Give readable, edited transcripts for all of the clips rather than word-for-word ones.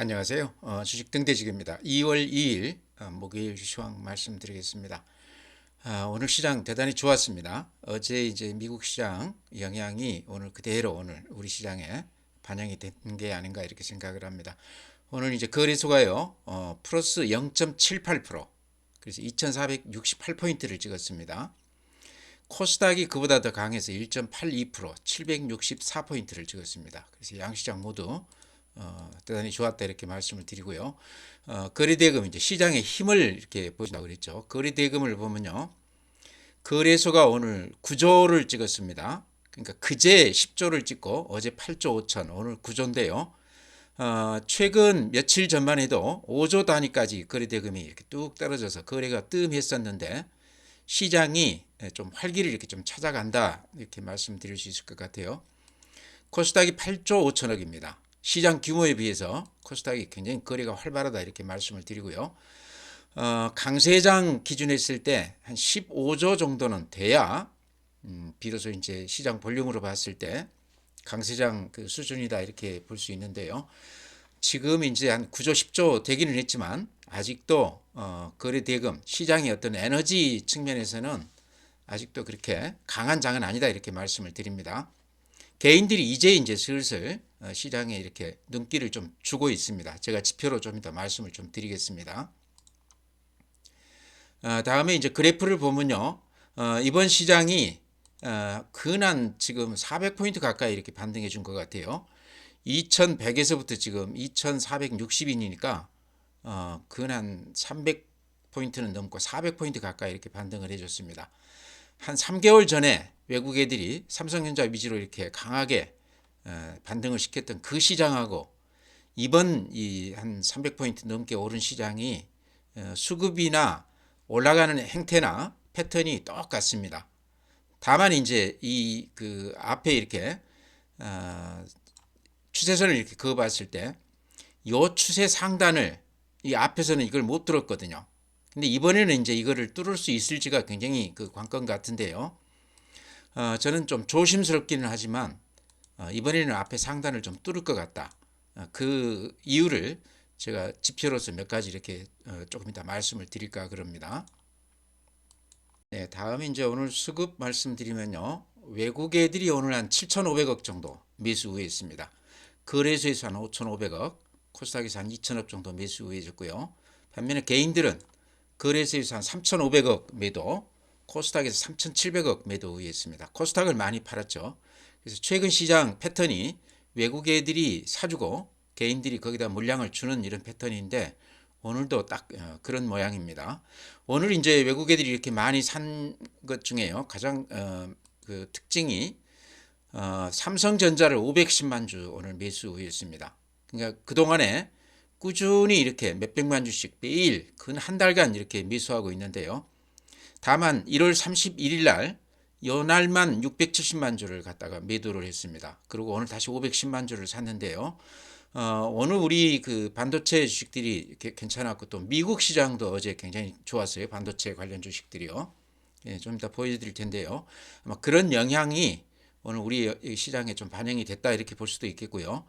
안녕하세요. 주식 등대지기입니다. 2월 2일 목요일 시황 말씀드리겠습니다. 오늘 시장 대단히 좋았습니다. 어제 이제 미국 시장 영향이 오늘 그대로 오늘 우리 시장에 반영이 된 게 아닌가 이렇게 생각을 합니다. 오늘 이제 거래소가요, 플러스 0.78%, 그래서 2,468포인트를 찍었습니다. 코스닥이 그보다 더 강해서 1.82%, 764포인트를 찍었습니다. 그래서 양시장 모두 대단히 좋았다 이렇게 말씀을 드리고요. 거래대금 이제 시장의 힘을 이렇게 보신다고 그랬죠. 거래대금을 보면요, 거래소가 오늘 9조를 찍었습니다. 그러니까 그제 10조를 찍고 어제 8조 5천, 오늘 9조인데요. 최근 며칠 전만 해도 5조 단위까지 거래대금이 이렇게 뚝 떨어져서 거래가 뜸했었는데 시장이 좀 활기를 이렇게 좀 찾아간다 이렇게 말씀드릴 수 있을 것 같아요. 코스닥이 8조 5천억입니다. 시장 규모에 비해서 코스닥이 굉장히 거래가 활발하다 이렇게 말씀을 드리고요. 강세장 기준에 했을 때 한 15조 정도는 돼야 비로소 이제 시장 볼륨으로 봤을 때 강세장 그 수준이다 이렇게 볼 수 있는데요. 지금 이제 한 9조 10조 되기는 했지만 아직도 거래 대금 시장의 어떤 에너지 측면에서는 아직도 그렇게 강한 장은 아니다 이렇게 말씀을 드립니다. 개인들이 이제 슬슬 시장에 이렇게 눈길을 좀 주고 있습니다. 제가 지표로 좀 더 말씀을 좀 드리겠습니다. 다음에 이제 그래프를 보면요, 이번 시장이 근한 지금 400포인트 가까이 이렇게 반등해 준 것 같아요. 2100에서부터 지금 2460인이니까 근한 300포인트는 넘고 400포인트 가까이 이렇게 반등을 해줬습니다. 한 3개월 전에 외국 애들이 삼성전자 위주로 이렇게 강하게 반등을 시켰던 그 시장하고 이번 이 한 300포인트 넘게 오른 시장이 수급이나 올라가는 행태나 패턴이 똑같습니다. 다만 이제 이 그 앞에 이렇게 추세선을 이렇게 그어봤을 때 이 추세 상단을 이 앞에서는 이걸 못 뚫었거든요. 근데 이번에는 이제 이거를 뚫을 수 있을지가 굉장히 그 관건 같은데요. 저는 좀 조심스럽기는 하지만 이번에는 앞에 상단을 좀 뚫을 것 같다. 그 이유를 제가 지표로서 몇 가지 이렇게 조금 이따 말씀을 드릴까 그럽니다. 네, 다음에 이제 오늘 수급 말씀드리면요. 외국 애들이 오늘 한 7,500억 정도 매수 우회했습니다. 거래소에서 한 5,500억, 코스닥에서 한 2,000억 정도 매수 우회해줬고요. 반면에 개인들은 거래소에서 한 3,500억 매도, 코스닥에서 3,700억 매도 우회했습니다. 코스닥을 많이 팔았죠. 그래서 최근 시장 패턴이 외국 애들이 사주고 개인들이 거기다 물량을 주는 이런 패턴인데 오늘도 딱 그런 모양입니다. 오늘 이제 외국 애들이 이렇게 많이 산 것 중에요. 가장 그 특징이 삼성전자를 510만 주 오늘 매수 후였습니다. 그러니까 그동안에 꾸준히 이렇게 몇백만 주씩 매일 근 한 달간 이렇게 매수하고 있는데요. 다만 1월 31일 날 요날만 670만 주를 갖다가 매도를 했습니다. 그리고 오늘 다시 510만 주를 샀는데요. 오늘 우리 그 반도체 주식들이 괜찮았고 또 미국 시장도 어제 굉장히 좋았어요. 반도체 관련 주식들이요. 예, 좀 이따 보여드릴 텐데요. 아마 그런 영향이 오늘 우리 시장에 좀 반영이 됐다 이렇게 볼 수도 있겠고요.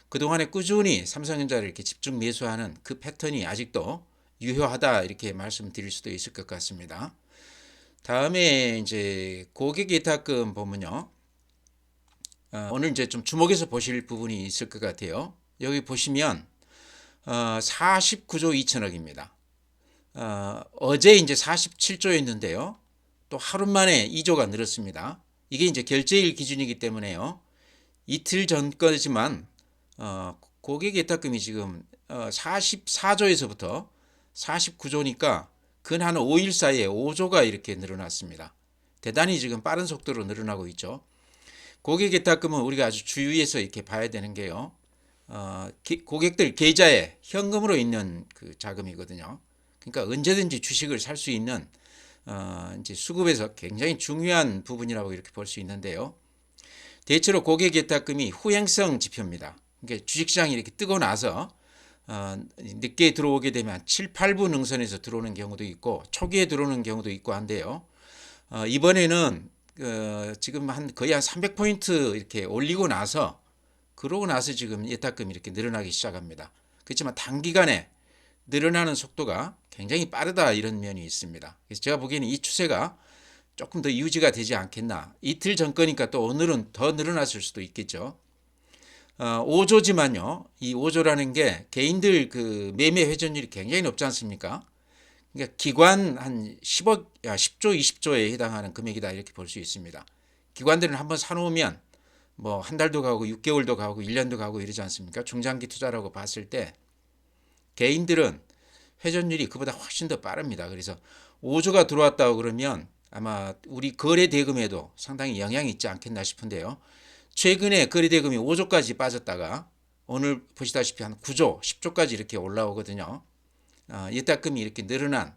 그동안에 꾸준히 삼성전자를 이렇게 집중 매수하는 그 패턴이 아직도 유효하다 이렇게 말씀드릴 수도 있을 것 같습니다. 다음에 이제 고객 예탁금 보면요. 오늘 이제 좀 주목해서 보실 부분이 있을 것 같아요. 여기 보시면 49조 2천억입니다. 어제 이제 47조였는데요. 또 하루 만에 2조가 늘었습니다. 이게 이제 결제일 기준이기 때문에요. 이틀 전 거지만 고객 예탁금이 지금 44조에서부터 49조니까 근 한 5일 사이에 5조가 이렇게 늘어났습니다. 대단히 지금 빠른 속도로 늘어나고 있죠. 고객 예탁금은 우리가 아주 주의해서 이렇게 봐야 되는 게요. 고객들 계좌에 현금으로 있는 그 자금이거든요. 그러니까 언제든지 주식을 살 수 있는 이제 수급에서 굉장히 중요한 부분이라고 이렇게 볼 수 있는데요. 대체로 고객 예탁금이 후행성 지표입니다. 그러니까 주식시장이 이렇게 뜨고 나서 늦게 들어오게 되면 7, 8분 능선에서 들어오는 경우도 있고 초기에 들어오는 경우도 있고 한데요. 이번에는 지금 거의 한 300포인트 이렇게 올리고 나서 그러고 나서 지금 예탁금이 이렇게 늘어나기 시작합니다. 그렇지만 단기간에 늘어나는 속도가 굉장히 빠르다 이런 면이 있습니다. 그래서 제가 보기에는 이 추세가 조금 더 유지가 되지 않겠나. 이틀 전 거니까 또 오늘은 더 늘어났을 수도 있겠죠. 5조지만요. 이 5조라는 게 개인들 그 매매 회전율이 굉장히 높지 않습니까? 그러니까 기관 한 10조, 20조에 해당하는 금액이다 이렇게 볼 수 있습니다. 기관들은 한번 사놓으면 뭐 한 달도 가고 6개월도 가고 1년도 가고 이러지 않습니까? 중장기 투자라고 봤을 때 개인들은 회전율이 그보다 훨씬 더 빠릅니다. 그래서 5조가 들어왔다고 그러면 아마 우리 거래 대금에도 상당히 영향이 있지 않겠나 싶은데요. 최근에 거래 대금이 5조까지 빠졌다가 오늘 보시다시피 한 9조, 10조까지 이렇게 올라오거든요. 예탁금이 이렇게 늘어난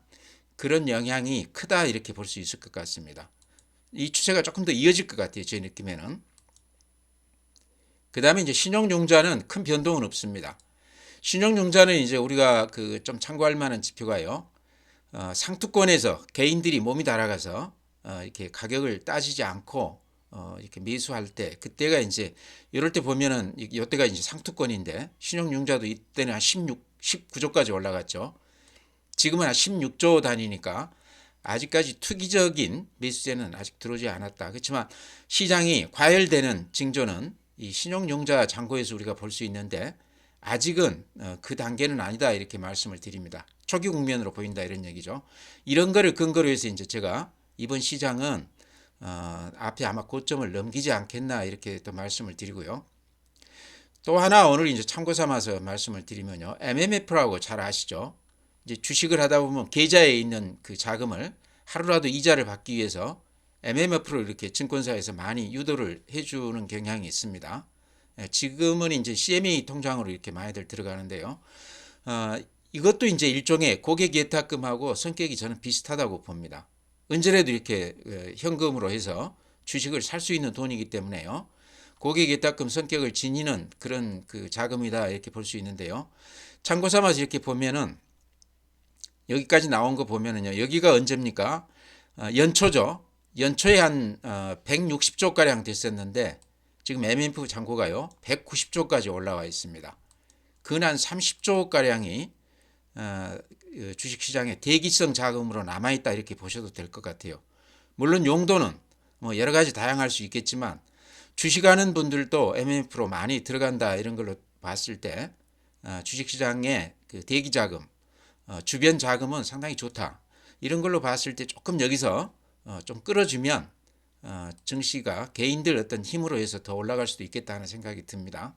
그런 영향이 크다 이렇게 볼 수 있을 것 같습니다. 이 추세가 조금 더 이어질 것 같아요. 제 느낌에는. 그 다음에 이제 신용융자는 큰 변동은 없습니다. 신용융자는 이제 우리가 그 좀 참고할 만한 지표가요. 상투권에서 개인들이 몸이 달아가서 이렇게 가격을 따지지 않고 이렇게 매수할 때 그때가 이제 이럴 때 보면은 이때가 이제 상투권인데 신용융자도 이때는 한 19조까지 올라갔죠. 지금은 한 16조 단위니까 아직까지 투기적인 매수세는 아직 들어오지 않았다. 그렇지만 시장이 과열되는 징조는 이 신용융자 잔고에서 우리가 볼 수 있는데 아직은 그 단계는 아니다 이렇게 말씀을 드립니다. 초기 국면으로 보인다 이런 얘기죠. 이런 거를 근거로 해서 이제 제가 이번 시장은 앞에 아마 고점을 넘기지 않겠나 이렇게 또 말씀을 드리고요. 또 하나 오늘 이제 참고 삼아서 말씀을 드리면요. MMF라고 잘 아시죠? 이제 주식을 하다 보면 계좌에 있는 그 자금을 하루라도 이자를 받기 위해서 MMF로 이렇게 증권사에서 많이 유도를 해주는 경향이 있습니다. 지금은 이제 CMA 통장으로 이렇게 많이들 들어가는데요. 이것도 이제 일종의 고객 예탁금하고 성격이 저는 비슷하다고 봅니다. 언제라도 이렇게 현금으로 해서 주식을 살 수 있는 돈이기 때문에요. 고객 예탁금 성격을 지니는 그런 그 자금이다 이렇게 볼 수 있는데요. 참고 삼아서 이렇게 보면은 여기까지 나온 거 보면은요. 여기가 언제입니까? 연초죠. 연초에 한 160조 가량 됐었는데 지금 MMF 잔고가요 190조까지 올라와 있습니다. 근한 30조 가량이 주식시장에 대기성 자금으로 남아있다 이렇게 보셔도 될 것 같아요. 물론 용도는 뭐 여러 가지 다양할 수 있겠지만 주식하는 분들도 MMF로 많이 들어간다 이런 걸로 봤을 때 주식시장의 그 대기자금, 주변 자금은 상당히 좋다. 이런 걸로 봤을 때 조금 여기서 좀 끌어주면 증시가 개인들 어떤 힘으로 해서 더 올라갈 수도 있겠다 하는 생각이 듭니다.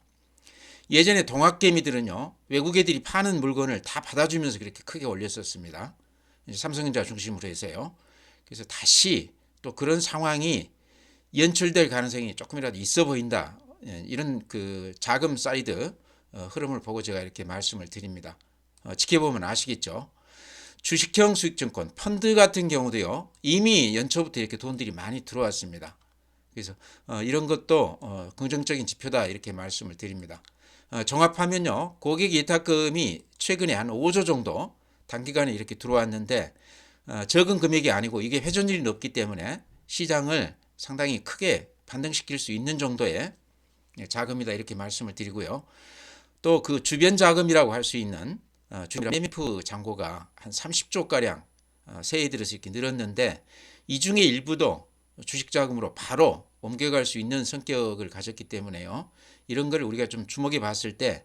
예전에 동학개미들은요 외국 애들이 파는 물건을 다 받아주면서 그렇게 크게 올렸었습니다. 삼성전자 중심으로 해서요. 그래서 다시 또 그런 상황이 연출될 가능성이 조금이라도 있어 보인다. 이런 그 자금 사이드 흐름을 보고 제가 이렇게 말씀을 드립니다. 지켜보면 아시겠죠. 주식형 수익증권 펀드 같은 경우도요 이미 연초부터 이렇게 돈들이 많이 들어왔습니다. 그래서 이런 것도 긍정적인 지표다 이렇게 말씀을 드립니다. 종합하면요 고객 예탁금이 최근에 한 5조 정도 단기간에 이렇게 들어왔는데 적은 금액이 아니고 이게 회전율이 높기 때문에 시장을 상당히 크게 반등시킬 수 있는 정도의 자금이다 이렇게 말씀을 드리고요. 또 그 주변 자금이라고 할 수 있는 주변 MMF 잔고가 한 30조 가량 새해 들어서 이렇게 늘었는데 이 중에 일부도 주식 자금으로 바로 옮겨갈 수 있는 성격을 가졌기 때문에요. 이런 걸 우리가 좀 주목해 봤을 때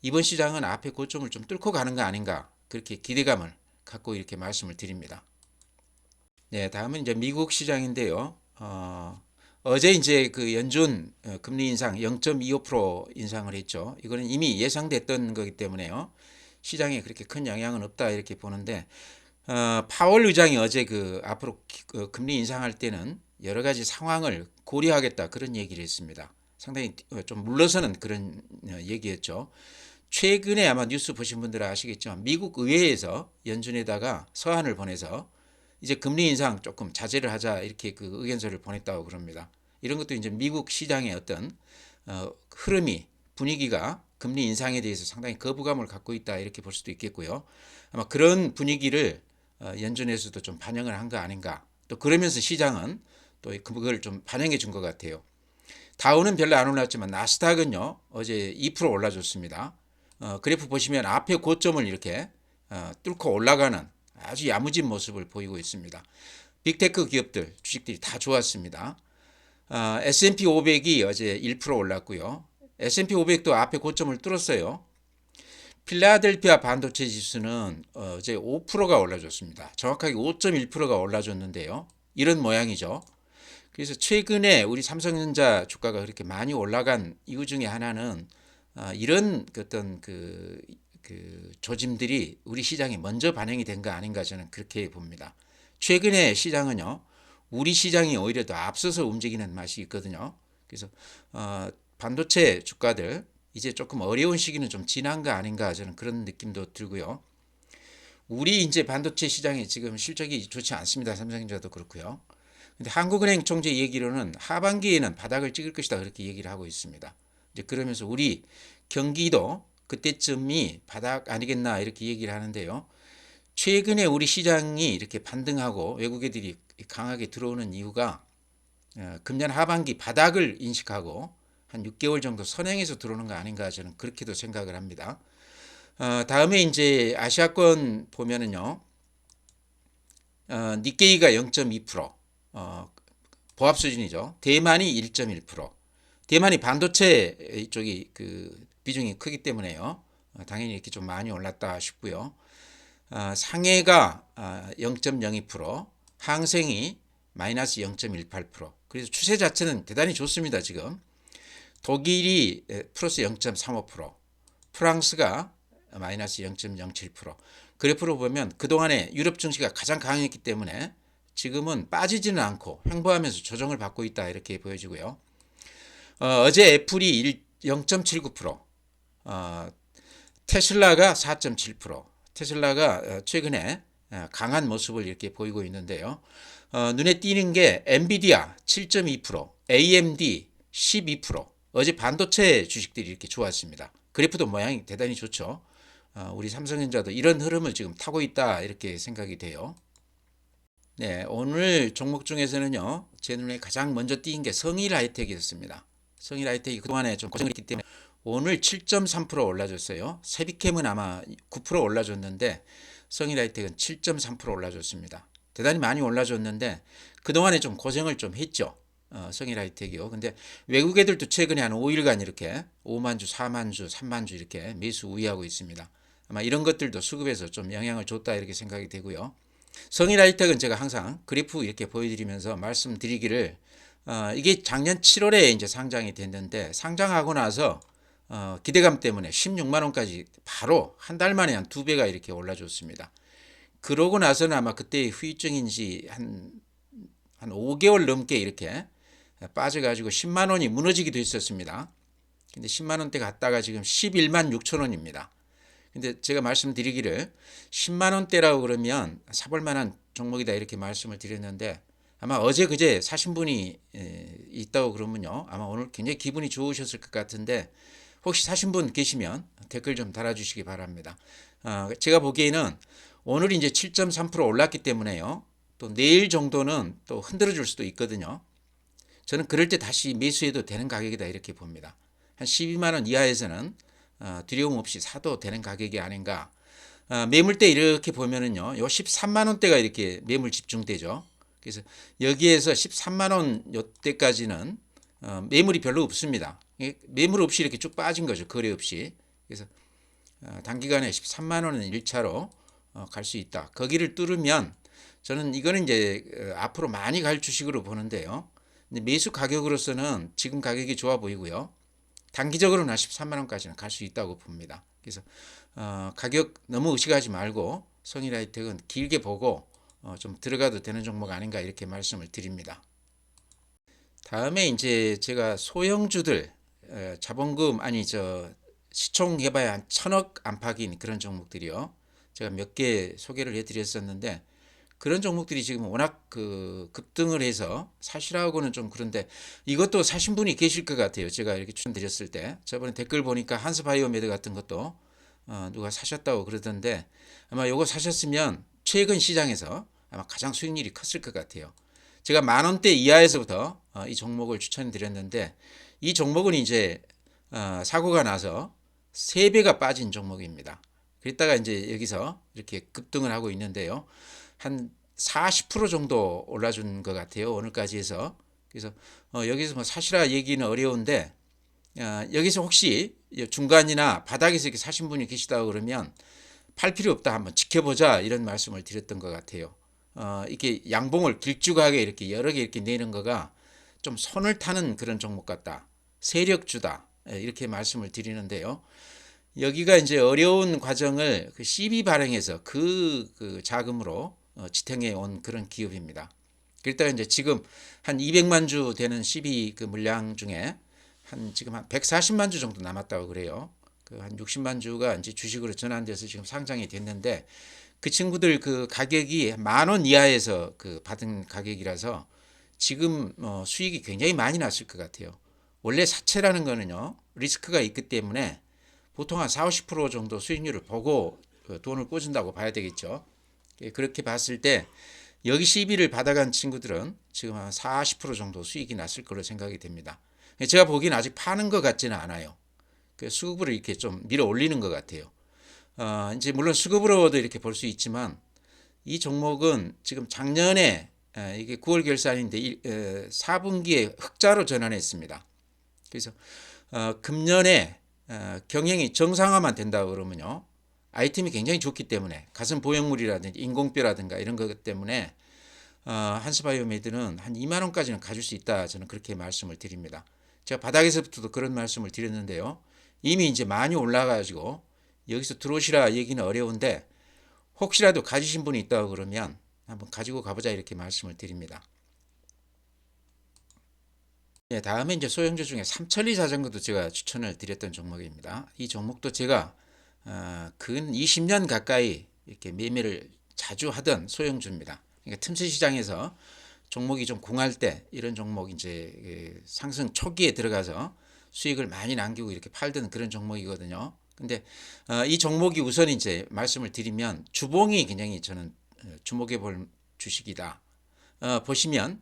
이번 시장은 앞에 고점을 좀 뚫고 가는 거 아닌가 그렇게 기대감을 갖고 이렇게 말씀을 드립니다. 네, 다음은 이제 미국 시장인데요. 어제 이제 그 연준 금리 인상 0.25% 인상을 했죠. 이거는 이미 예상됐던 거기 때문에요. 시장에 그렇게 큰 영향은 없다 이렇게 보는데 파월 의장이 어제 그 앞으로 금리 인상할 때는 여러 가지 상황을 고려하겠다 그런 얘기를 했습니다. 상당히 좀 물러서는 그런 얘기였죠. 최근에 아마 뉴스 보신 분들은 아시겠지만 미국 의회에서 연준에다가 서한을 보내서 이제 금리 인상 조금 자제를 하자 이렇게 그 의견서를 보냈다고 그럽니다. 이런 것도 이제 미국 시장의 어떤 흐름이 분위기가 금리 인상에 대해서 상당히 거부감을 갖고 있다 이렇게 볼 수도 있겠고요. 아마 그런 분위기를 연준에서도 좀 반영을 한 거 아닌가. 또 그러면서 시장은 또 그걸 좀 반영해 준 것 같아요. 다우는 별로 안 올랐지만 나스닥은요 어제 2% 올라줬습니다. 그래프 보시면 앞에 고점을 이렇게 뚫고 올라가는 아주 야무진 모습을 보이고 있습니다. 빅테크 기업들 주식들이 다 좋았습니다. S&P 500이 어제 1% 올랐고요. S&P 500도 앞에 고점을 뚫었어요. 필라델피아 반도체 지수는 어제 5%가 올라줬습니다. 정확하게 5.1%가 올라줬는데요. 이런 모양이죠. 그래서 최근에 우리 삼성전자 주가가 그렇게 많이 올라간 이유 중에 하나는 이런 어떤 그 조짐들이 우리 시장에 먼저 반영이 된 거 아닌가 저는 그렇게 봅니다. 최근에 시장은요, 우리 시장이 오히려 더 앞서서 움직이는 맛이 있거든요. 그래서 반도체 주가들 이제 조금 어려운 시기는 좀 지난 거 아닌가 저는 그런 느낌도 들고요. 우리 이제 반도체 시장이 지금 실적이 좋지 않습니다. 삼성전자도 그렇고요. 근데 한국은행 총재 얘기로는 하반기에는 바닥을 찍을 것이다 그렇게 얘기를 하고 있습니다. 이제 그러면서 우리 경기도 그때쯤이 바닥 아니겠나 이렇게 얘기를 하는데요. 최근에 우리 시장이 이렇게 반등하고 외국 애들이 강하게 들어오는 이유가 금년 하반기 바닥을 인식하고 한 6개월 정도 선행해서 들어오는 거 아닌가 저는 그렇게도 생각을 합니다. 다음에 이제 아시아권 보면은요, 니케이가 0.2%, 보합 수준이죠. 대만이 1.1%. 대만이 반도체 쪽이 그 비중이 크기 때문에요. 당연히 이렇게 좀 많이 올랐다 싶고요. 상해가 0.02%, 항생이 마이너스 0.18%. 그래서 추세 자체는 대단히 좋습니다. 지금 독일이 플러스 0.35%, 프랑스가 마이너스 0.07%. 그래프로 보면 그동안에 유럽 증시가 가장 강했기 때문에 지금은 빠지지는 않고 횡보하면서 조정을 받고 있다 이렇게 보여지고요. 어제 애플이 0.79%, 테슬라가 4.7%, 테슬라가 최근에 강한 모습을 이렇게 보이고 있는데요. 눈에 띄는 게 엔비디아 7.2%, AMD 12%. 어제 반도체 주식들이 이렇게 좋았습니다. 그래프도 모양이 대단히 좋죠. 우리 삼성전자도 이런 흐름을 지금 타고 있다 이렇게 생각이 돼요. 네, 오늘 종목 중에서는요, 제 눈에 가장 먼저 띄인 게 성일 하이텍이었습니다. 성일 하이텍이 그동안에 좀 고생을 했기 때문에 오늘 7.3% 올라줬어요. 세비캠은 아마 9% 올라줬는데 성일 하이텍은 7.3% 올라줬습니다. 대단히 많이 올라줬는데 그동안에 좀 고생을 좀 했죠. 성일 하이텍이요. 근데 외국 애들도 최근에 한 5일간 이렇게 5만 주, 4만 주, 3만 주 이렇게 매수 우위하고 있습니다. 아마 이런 것들도 수급에서 좀 영향을 줬다 이렇게 생각이 되고요. 성일 하이텍은 제가 항상 그래프 이렇게 보여드리면서 말씀드리기를 이게 작년 7월에 이제 상장이 됐는데 상장하고 나서 기대감 때문에 16만 원까지 바로 한 달 만에 한 2배가 이렇게 올라줬습니다. 그러고 나서는 아마 그때의 후유증인지 한 5개월 넘게 이렇게 빠져가지고 10만 원이 무너지기도 했었습니다. 근데 10만 원대 갔다가 지금 11만 6천 원입니다. 근데 제가 말씀드리기를 10만 원대라고 그러면 사볼 만한 종목이다 이렇게 말씀을 드렸는데 아마 어제 그제 사신 분이 있다고 그러면요, 아마 오늘 굉장히 기분이 좋으셨을 것 같은데 혹시 사신 분 계시면 댓글 좀 달아주시기 바랍니다. 제가 보기에는 오늘 이제 7.3% 올랐기 때문에요, 또 내일 정도는 또 흔들어 줄 수도 있거든요. 저는 그럴 때 다시 매수해도 되는 가격이다 이렇게 봅니다. 한 12만 원 이하에서는 두려움 없이 사도 되는 가격이 아닌가. 매물대 이렇게 보면은요, 요 13만 원대가 이렇게 매물 집중되죠. 그래서 여기에서 13만 원 요때까지는 매물이 별로 없습니다. 매물 없이 이렇게 쭉 빠진 거죠. 거래 없이. 그래서 단기간에 13만 원은 1차로 갈 수 있다. 거기를 뚫으면 저는 이거는 이제 앞으로 많이 갈 주식으로 보는데요. 근데 매수 가격으로서는 지금 가격이 좋아 보이고요. 단기적으로는 13만 원까지는 갈 수 있다고 봅니다. 그래서 가격 너무 의식하지 말고 성일 하이텍은 길게 보고 좀 들어가도 되는 종목 아닌가 이렇게 말씀을 드립니다. 다음에 이제 제가 소형주들 자본금 아니 시총 해봐야 한 1,000억 안팎인 그런 종목들이요. 제가 몇 개 소개를 해드렸었는데 그런 종목들이 지금 워낙 급등을 해서 사시라고는 좀 그런데 이것도 사신 분이 계실 것 같아요. 제가 이렇게 추천드렸을 때 저번에 댓글 보니까 한스바이오메드 같은 것도 누가 사셨다고 그러던데 아마 요거 사셨으면 최근 시장에서 아마 가장 수익률이 컸을 것 같아요. 제가 만 원대 이하에서부터 이 종목을 추천드렸는데 이 종목은 이제 사고가 나서 3배가 빠진 종목입니다. 그랬다가 이제 여기서 이렇게 급등을 하고 있는데요. 한 40% 정도 올라준 것 같아요. 오늘까지 해서. 그래서 여기서 뭐 사실화 얘기는 어려운데 여기서 혹시 중간이나 바닥에서 이렇게 사신 분이 계시다고 그러면 팔 필요 없다, 한번 지켜보자, 이런 말씀을 드렸던 것 같아요. 이렇게 양봉을 길쭉하게 이렇게 여러 개 이렇게 내는 거가 좀 손을 타는 그런 종목 같다, 세력주다, 이렇게 말씀을 드리는데요. 여기가 이제 어려운 과정을 그 CB 발행해서 그 자금으로 지탱해 온 그런 기업입니다. 그랬다가 이제 지금 한 200만 주 되는 CB 그 물량 중에 지금 한 140만 주 정도 남았다고 그래요. 그 한 60만 주가 이제 주식으로 전환돼서 지금 상장이 됐는데, 그 친구들 그 가격이 10,000원 이하에서 그 받은 가격이라서 지금 수익이 굉장히 많이 났을 것 같아요. 원래 사채라는 거는요, 리스크가 있기 때문에 보통 한 4, 50% 정도 수익률을 보고 돈을 꽂은다고 봐야 되겠죠. 그렇게 봤을 때 여기 시비를 받아간 친구들은 지금 한 40% 정도 수익이 났을 거로 생각이 됩니다. 제가 보기엔 아직 파는 것 같지는 않아요. 수급으로 이렇게 좀 밀어 올리는 것 같아요. 이제 물론 수급으로도 이렇게 볼 수 있지만, 이 종목은 지금 작년에 이게 9월 결산인데 4분기에 흑자로 전환했습니다. 그래서 금년에 경영이 정상화만 된다고 그러면요, 아이템이 굉장히 좋기 때문에 가슴 보형물이라든지 인공뼈라든가 이런 것 때문에 한스바이오메드는 한 2만 원까지는 가질 수 있다, 저는 그렇게 말씀을 드립니다. 제가 바닥에서부터도 그런 말씀을 드렸는데요. 이미 이제 많이 올라가지고 여기서 들어오시라 얘기는 어려운데, 혹시라도 가지신 분이 있다고 그러면 한번 가지고 가보자, 이렇게 말씀을 드립니다. 네, 다음에 이제 소형주 중에 삼천리 자전거도 제가 추천을 드렸던 종목입니다. 이 종목도 제가 근 20년 가까이 이렇게 매매를 자주 하던 소형주입니다. 그러니까 틈새 시장에서 종목이 좀 궁할 때 이런 종목 이제 상승 초기에 들어가서 수익을 많이 남기고 이렇게 팔던 그런 종목이거든요. 근데 이 종목이 우선 이제 말씀을 드리면 주봉이 굉장히 저는 주목해 볼 주식이다. 보시면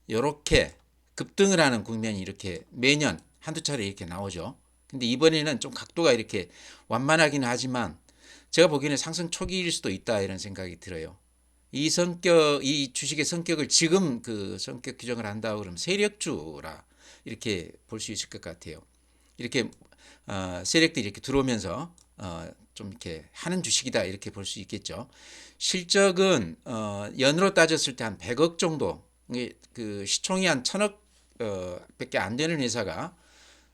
이렇게 급등을 하는 국면이 이렇게 매년 한두 차례 이렇게 나오죠. 근데 이번에는 좀 각도가 이렇게 완만하긴 하지만 제가 보기에는 상승 초기일 수도 있다, 이런 생각이 들어요. 이 주식의 성격을 지금 그 성격 규정을 한다고 그러면 세력주라 이렇게 볼 수 있을 것 같아요. 이렇게 세력들이 이렇게 들어오면서 좀 이렇게 하는 주식이다, 이렇게 볼 수 있겠죠. 실적은 연으로 따졌을 때 한 100억 정도, 그 시총이 한 1,000억 밖에 안 되는 회사가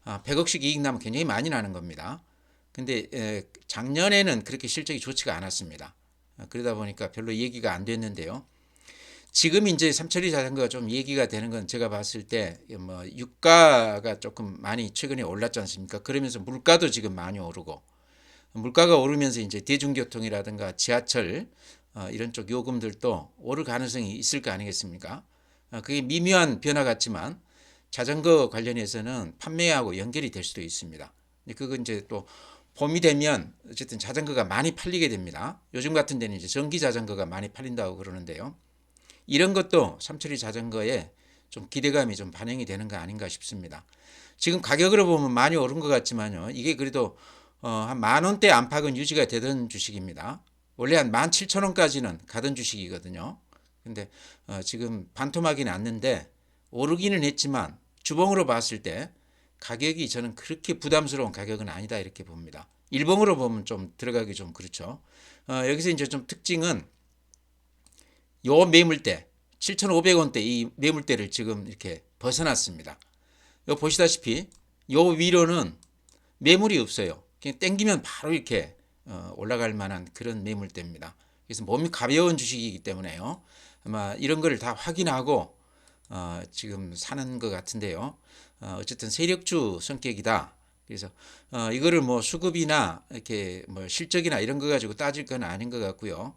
100억씩 이익 나면 굉장히 많이 나는 겁니다. 근데 작년에는 그렇게 실적이 좋지가 않았습니다. 그러다 보니까 별로 얘기가 안 됐는데요. 지금 이제 삼천리 자전거가 좀 얘기가 되는 건 제가 봤을 때 뭐 유가가 조금 많이 최근에 올랐지 않습니까? 그러면서 물가도 지금 많이 오르고, 물가가 오르면서 이제 대중교통이라든가 지하철 이런 쪽 요금들도 오를 가능성이 있을 거 아니겠습니까? 그게 미묘한 변화 같지만 자전거 관련해서는 판매하고 연결이 될 수도 있습니다. 그건 이제 또 봄이 되면 어쨌든 자전거가 많이 팔리게 됩니다. 요즘 같은 데는 이제 전기 자전거가 많이 팔린다고 그러는데요. 이런 것도 삼천리 자전거에 좀 기대감이 좀 반영이 되는 거 아닌가 싶습니다. 지금 가격으로 보면 많이 오른 것 같지만요, 이게 그래도 한 10,000원대 안팎은 유지가 되던 주식입니다. 원래 한 17,000원까지는 가던 주식이거든요. 근데 지금 반토막이 났는데 오르기는 했지만 주봉으로 봤을 때 가격이 저는 그렇게 부담스러운 가격은 아니다, 이렇게 봅니다. 일봉으로 보면 좀 들어가기 좀 그렇죠. 여기서 이제 좀 특징은 요 매물대 7,500원대 이 매물대를 지금 이렇게 벗어났습니다. 요 보시다시피 요 위로는 매물이 없어요. 그냥 땡기면 바로 이렇게 올라갈 만한 그런 매물대입니다. 그래서 몸이 가벼운 주식이기 때문에요, 아마 이런 거를 다 확인하고 지금 사는 것 같은데요. 어쨌든 세력주 성격이다. 그래서 이거를 뭐 수급이나 이렇게 뭐 실적이나 이런 거 가지고 따질 건 아닌 것 같고요.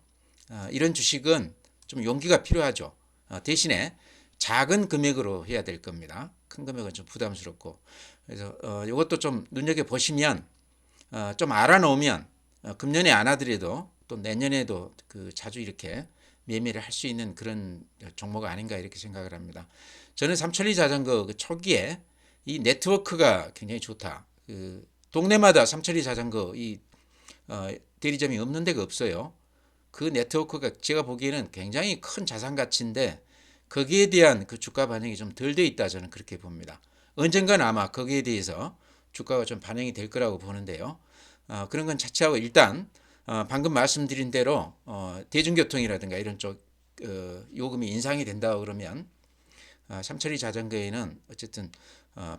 이런 주식은 좀 용기가 필요하죠. 대신에 작은 금액으로 해야 될 겁니다. 큰 금액은 좀 부담스럽고. 그래서 이것도 좀 눈여겨 보시면 좀 알아놓으면 금년에 안 하더라도 또 내년에도 그 자주 이렇게 매매를 할 수 있는 그런 종목 아닌가, 이렇게 생각을 합니다. 저는 삼천리 자전거 그 초기에 이 네트워크가 굉장히 좋다. 그 동네마다 삼천리 자전거 이 대리점이 없는 데가 없어요. 그 네트워크가 제가 보기에는 굉장히 큰 자산 가치인데 거기에 대한 그 주가 반영이 좀 덜 돼 있다 저는 그렇게 봅니다. 언젠가는 아마 거기에 대해서 주가가 좀 반영이 될 거라고 보는데요. 그런 건 차치하고 일단 방금 말씀드린 대로 대중교통이라든가 이런 쪽 요금이 인상이 된다 그러면 삼천리 자전거에는 어쨌든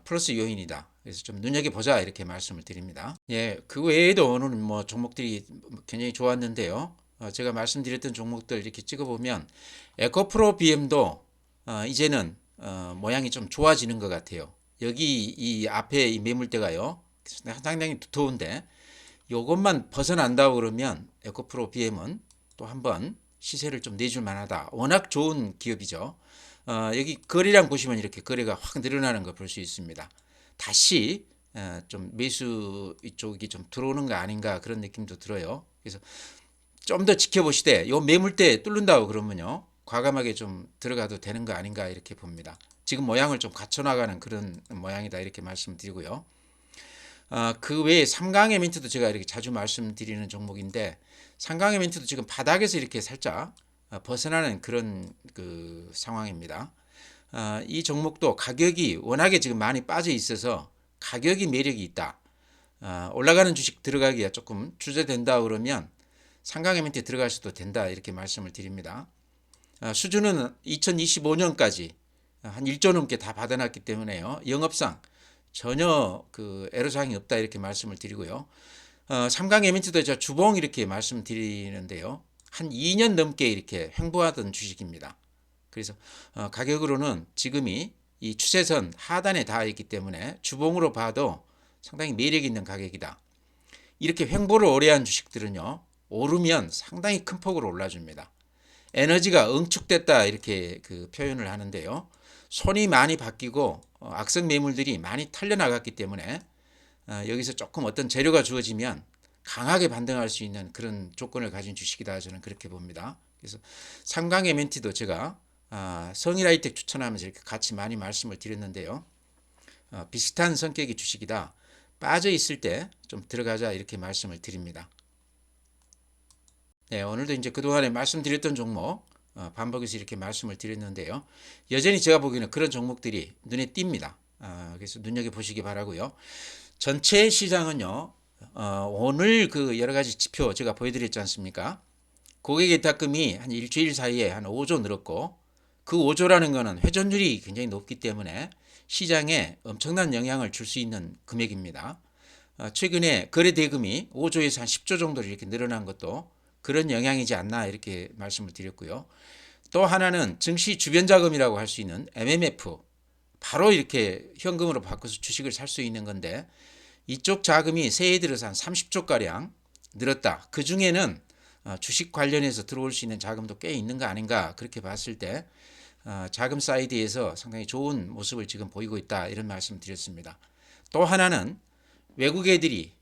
플러스 요인이다. 그래서 좀 눈여겨보자 이렇게 말씀을 드립니다. 예, 그 외에도 오늘은 뭐 종목들이 굉장히 좋았는데요. 제가 말씀드렸던 종목들 이렇게 찍어보면 에코프로 BM도 이제는 모양이 좀 좋아지는 것 같아요. 여기 이 앞에 이 매물대가요 상당히 두터운데 요것만 벗어난다고 그러면 에코프로 BM은 또 한번 시세를 좀 내줄 만하다. 워낙 좋은 기업이죠. 여기 거래량 보시면 이렇게 거래가 확 늘어나는 걸 볼 수 있습니다. 다시 좀 매수 이쪽이 좀 들어오는 거 아닌가 그런 느낌도 들어요. 그래서 좀 더 지켜보시되 요 매물대 뚫는다고 그러면요 과감하게 좀 들어가도 되는 거 아닌가 이렇게 봅니다. 지금 모양을 좀 갖춰나가는 그런 모양이다 이렇게 말씀드리고요. 그 외에 삼강에멘트도 제가 이렇게 자주 말씀드리는 종목인데 삼강에멘트도 지금 바닥에서 이렇게 살짝 벗어나는 그런 그 상황입니다. 이 종목도 가격이 워낙에 지금 많이 빠져 있어서 가격이 매력이 있다. 올라가는 주식 들어가기가 조금 주저된다 그러면 삼강에멘트에 들어갈 수도 된다 이렇게 말씀을 드립니다. 수주는 2025년까지 한 1조 넘게 다 받아놨기 때문에요. 영업상 전혀 그 애로사항이 없다 이렇게 말씀을 드리고요. 삼강에멘트도 저 주봉 이렇게 말씀드리는데요. 한 2년 넘게 이렇게 횡보하던 주식입니다. 그래서 가격으로는 지금이 이 추세선 하단에 닿아 있기 때문에 주봉으로 봐도 상당히 매력 있는 가격이다. 이렇게 횡보를 오래 한 주식들은요. 오르면 상당히 큰 폭으로 올라줍니다. 에너지가 응축됐다 이렇게 그 표현을 하는데요. 손이 많이 바뀌고 악성 매물들이 많이 털려나갔기 때문에 여기서 조금 어떤 재료가 주어지면 강하게 반등할 수 있는 그런 조건을 가진 주식이다 저는 그렇게 봅니다. 그래서 삼강에멘티도 제가 성일하이텍 추천하면서 이렇게 같이 많이 말씀을 드렸는데요. 비슷한 성격의 주식이다. 빠져 있을 때 좀 들어가자 이렇게 말씀을 드립니다. 네, 오늘도 이제 그동안에 말씀드렸던 종목 반복해서 이렇게 말씀을 드렸는데요. 여전히 제가 보기에는 그런 종목들이 눈에 띕니다. 그래서 눈여겨보시기 바라고요. 전체 시장은요. 오늘 그 여러 가지 지표 제가 보여드렸지 않습니까? 고객의 입탁금이 한 일주일 사이에 한 5조 늘었고 그 5조라는 거는 회전율이 굉장히 높기 때문에 시장에 엄청난 영향을 줄 수 있는 금액입니다. 최근에 거래 대금이 5조에서 한 10조 정도로 이렇게 늘어난 것도 그런 영향이지 않나 이렇게 말씀을 드렸고요. 또 하나는 증시 주변 자금이라고 할 수 있는 MMF 바로 이렇게 현금으로 바꿔서 주식을 살 수 있는 건데 이쪽 자금이 새해 들어서 한 30조가량 늘었다. 그 중에는 주식 관련해서 들어올 수 있는 자금도 꽤 있는 거 아닌가 그렇게 봤을 때 자금 사이드에서 상당히 좋은 모습을 지금 보이고 있다 이런 말씀 드렸습니다. 또 하나는 외국 애들이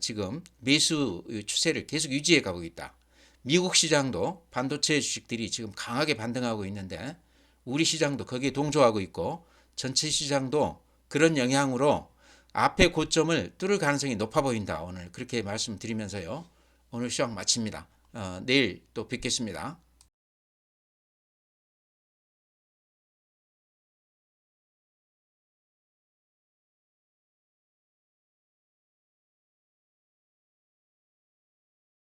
지금 매수 추세를 계속 유지해 가고 있다. 미국 시장도 반도체 주식들이 지금 강하게 반등하고 있는데 우리 시장도 거기에 동조하고 있고 전체 시장도 그런 영향으로 앞의 고점을 뚫을 가능성이 높아 보인다. 오늘 그렇게 말씀드리면서요. 오늘 시황 마칩니다. 내일 또 뵙겠습니다.